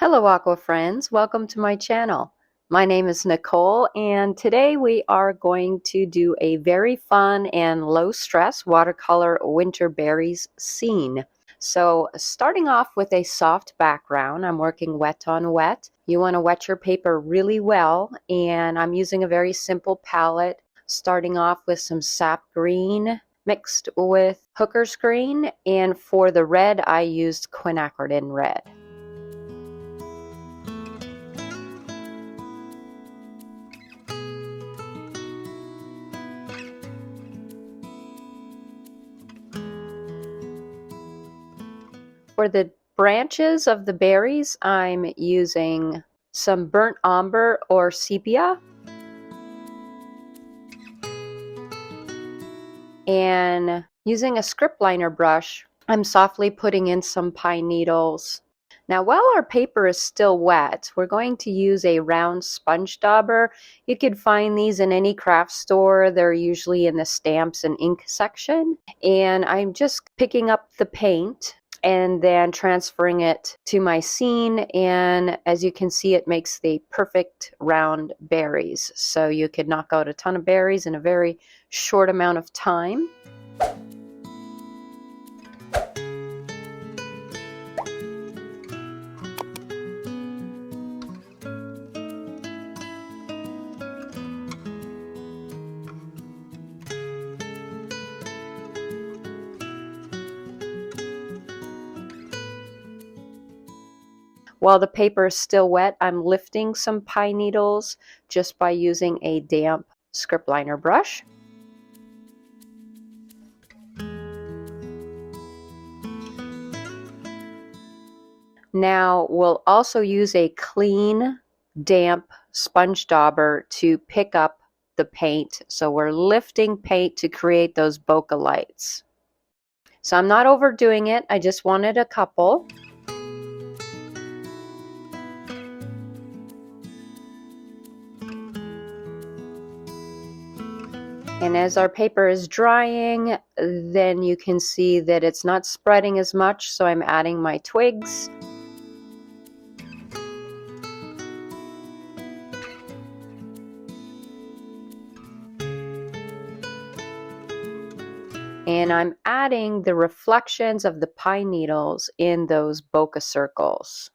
Hello aqua friends, welcome to my channel. My name is Nicole and today we are going to do a very fun and low stress watercolor winter berries scene. So starting off with a soft background, I'm working wet on wet. You want to wet your paper really well, and I'm using a very simple palette, starting off with some sap green mixed with hooker's green, and for the red I used quinacridone red. For the branches of the berries, I'm using some burnt umber or sepia. And using a script liner brush, I'm softly putting in some pine needles. Now, while our paper is still wet, we're going to use a round sponge dauber. You could find these in any craft store. They're usually in the stamps and ink section. And I'm just picking up the paint and then transferring it to my scene, and as you can see, it makes the perfect round berries. So you could knock out a ton of berries in a very short amount of time. While the paper is still wet, I'm lifting some pine needles just by using a damp script liner brush. Now we'll also use a clean, damp sponge dauber to pick up the paint. So we're lifting paint to create those bokeh lights. So I'm not overdoing it, I just wanted a couple. And as our paper is drying, then you can see that it's not spreading as much, so I'm adding my twigs. And I'm adding the reflections of the pine needles in those bokeh circles.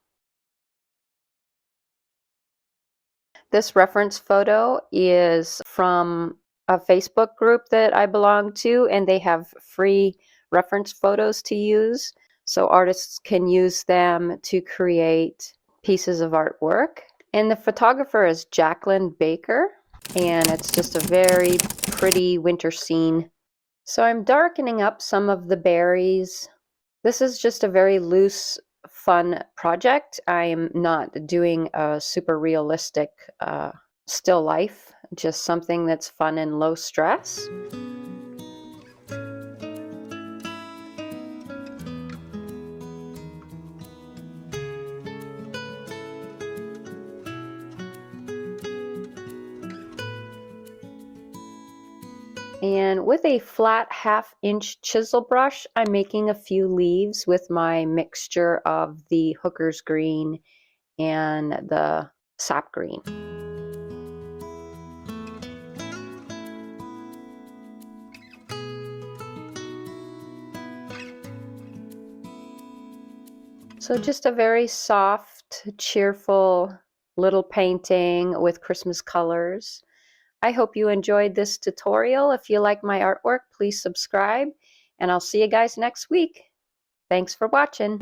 This reference photo is from a Facebook group that I belong to, and they have free reference photos to use, so artists can use them to create pieces of artwork. And the photographer is Jacqueline Baker, and it's just a very pretty winter scene. So I'm darkening up some of the berries. This is just a very loose, fun project. I am not doing a super realistic still life, just something that's fun and low stress. And with a flat 1/2-inch chisel brush, I'm making a few leaves with my mixture of the hooker's green and the sap green. So just a very soft, cheerful little painting with Christmas colors. I hope you enjoyed this tutorial. If you like my artwork, please subscribe, and I'll see you guys next week. Thanks for watching.